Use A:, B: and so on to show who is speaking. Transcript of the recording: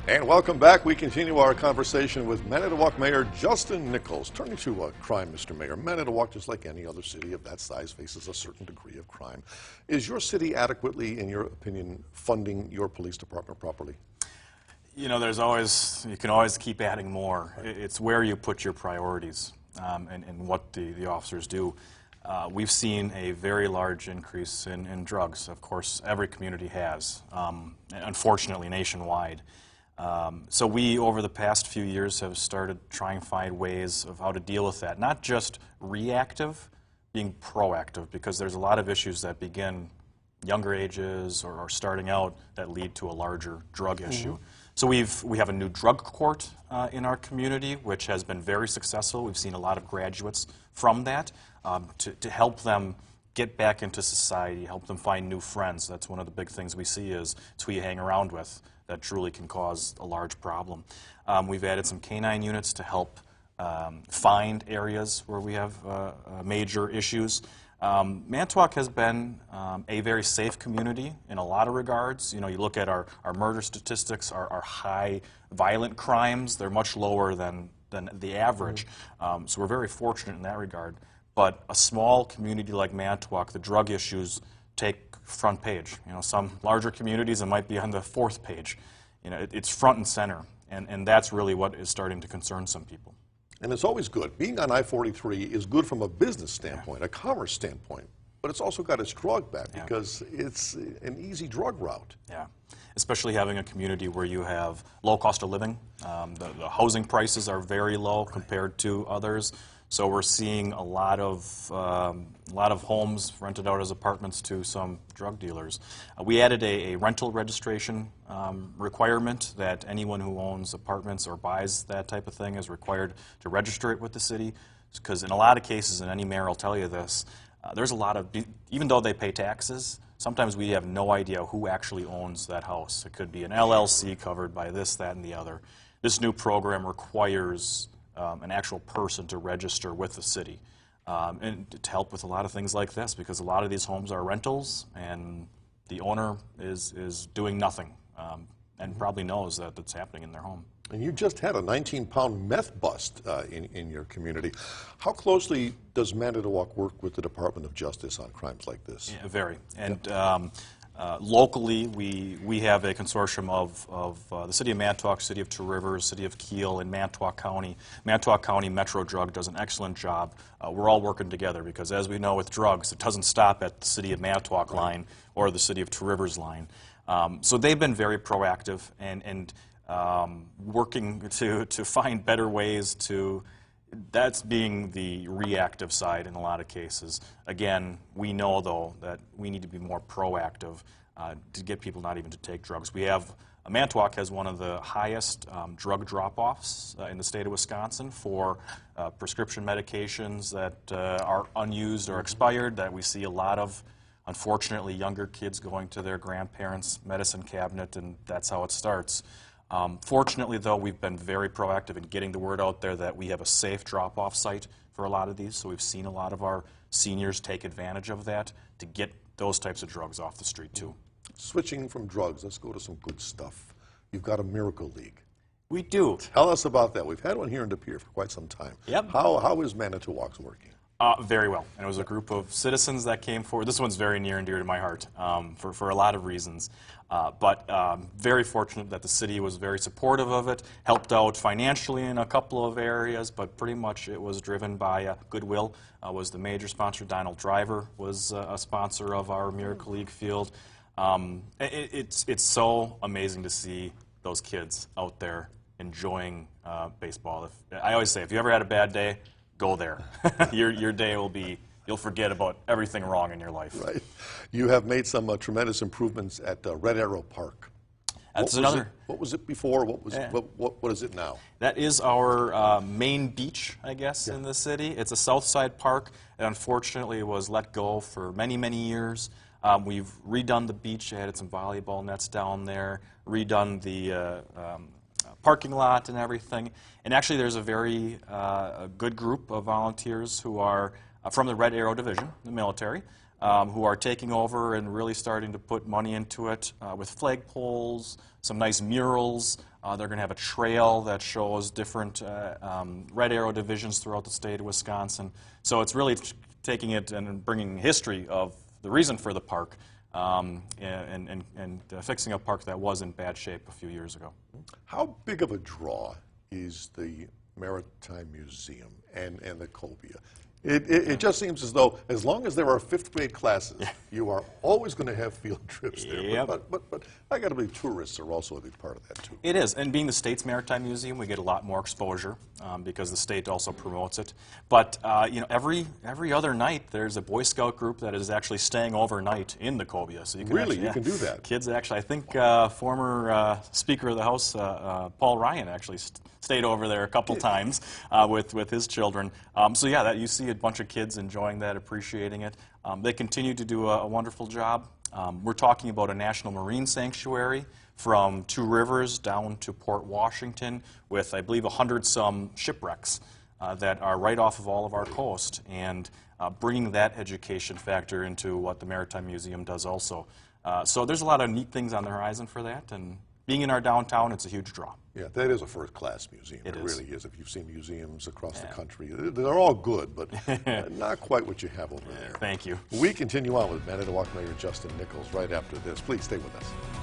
A: And welcome back. We continue our conversation with Manitowoc Mayor Justin Nichols. Turning to crime, Mr. Mayor, Manitowoc, just like any other city of that size, faces a certain degree of crime. Is your city adequately, in your opinion, funding your police department properly?
B: You know, you can always keep adding more. It's where you put your priorities and what the officers do. We've seen a very large increase in drugs. Of course, every community has, unfortunately nationwide. So we, over the past few years, have started trying to find ways of how to deal with that. Not just reactive, being proactive, because there's a lot of issues that begin younger ages or starting out that lead to a larger drug issue. So we have a new drug court in our community, which has been very successful. We've seen a lot of graduates from that to help them get back into society, help them find new friends. That's one of the big things we see is it's who you hang around with that truly can cause a large problem. We've added some canine units to help find areas where we have major issues. Manitowoc has been a very safe community in a lot of regards. You know, you look at our murder statistics, our high violent crimes, they're much lower than the average. So we're very fortunate in that regard. But a small community like Manitowoc, the drug issues take front page. You know, some larger communities, it might be on the 4th page. You know, it's front and center, and that's really what is starting to concern some people.
A: And it's always good. Being on I-43 is good from a business standpoint, a commerce standpoint, but it's also got its drawback because it's an easy drug route. Yeah,
B: especially having a community where you have low cost of living. The housing prices are very low compared to others. So we're seeing a lot of homes rented out as apartments to some drug dealers. We added a rental registration requirement that anyone who owns apartments or buys that type of thing is required to register it with the city. Because in a lot of cases, and any mayor will tell you this, there's a lot of, even though they pay taxes, sometimes we have no idea who actually owns that house. It could be an LLC covered by this, that, and the other. This new program requires an actual person to register with the city and to help with a lot of things like this, because a lot of these homes are rentals and the owner is doing nothing and probably knows that it's happening in their home.
A: And you just had a 19-pound meth bust in your community. How closely does Manitowoc work with the Department of Justice on crimes like this?
B: Yeah, very. And locally, we have a consortium of the City of Manitowoc, City of Two Rivers, City of Kiel, and Manitowoc County. Manitowoc County Metro Drug does an excellent job. We're all working together because, as we know with drugs, it doesn't stop at the City of Manitowoc line or the City of Two Rivers line. So they've been very proactive and working to find better ways to. That's being the reactive side in a lot of cases. Again, we know, though, that we need to be more proactive to get people not even to take drugs. We have, Manitowoc has one of the highest drug drop-offs in the state of Wisconsin for prescription medications that are unused or expired, that we see a lot of, unfortunately, younger kids going to their grandparents' medicine cabinet, and that's how it starts. Fortunately, though, we've been very proactive in getting the word out there that we have a safe drop-off site for a lot of these, so we've seen a lot of our seniors take advantage of that to get those types of drugs off the street, too.
A: Switching from drugs, let's go to some good stuff. You've got a Miracle League.
B: We do.
A: Tell us about that. We've had one here in De Pere for quite some time.
B: Yep.
A: How is Manitowoc's working?
B: Very well. And it was a group of citizens that came forward. This one's very near and dear to my heart for a lot of reasons. But very fortunate that the city was very supportive of it, helped out financially in a couple of areas, but pretty much it was driven by goodwill. Was the major sponsor. Donald Driver was a sponsor of our Miracle League field. It's so amazing to see those kids out there enjoying baseball. I always say, if you ever had a bad day, go there. Your day will be, you'll forget about everything wrong in your life.
A: Right. You have made some tremendous improvements at Red Arrow Park.
B: That's another.
A: What was it before? What is it now?
B: That is our main beach, I guess, in the city. It's a south side park that unfortunately was let go for many, many years. We've redone the beach, added some volleyball nets down there, redone the parking lot and everything. And actually there's a very good group of volunteers who are from the Red Arrow Division, the military, who are taking over and really starting to put money into it with flagpoles, some nice murals. They're going to have a trail that shows different Red Arrow divisions throughout the state of Wisconsin. So it's really taking it and bringing history of the reason for the park and fixing a park that was in bad shape a few years ago.
A: How big of a draw is the Maritime Museum and the cobia? It just seems as though as long as there are fifth grade classes, you are always going to have field trips there.
B: Yep.
A: But I got to believe tourists are also a big part of that too.
B: It is, and being the state's Maritime Museum, we get a lot more exposure because the state also promotes it. But you know, every other night, there's a Boy Scout group that is actually staying overnight in the cobia. So you can
A: Really,
B: actually,
A: you can do that.
B: Kids actually, I think former Speaker of the House, Paul Ryan, actually stayed over there a couple times with his children. So yeah, you see a bunch of kids enjoying that, appreciating it. They continue to do a wonderful job. We're talking about a national marine sanctuary from Two Rivers down to Port Washington with, I believe, 100-some shipwrecks that are right off of all of our coast, and bringing that education factor into what the Maritime Museum does also. So there's a lot of neat things on the horizon for that, and being in our downtown, it's a huge draw.
A: Yeah, that is a first-class museum.
B: It
A: really is. If you've seen museums across the country, they're all good, but not quite what you have over there.
B: Thank you.
A: We continue on with Manitowoc Mayor Justin Nichols right after this. Please stay with us.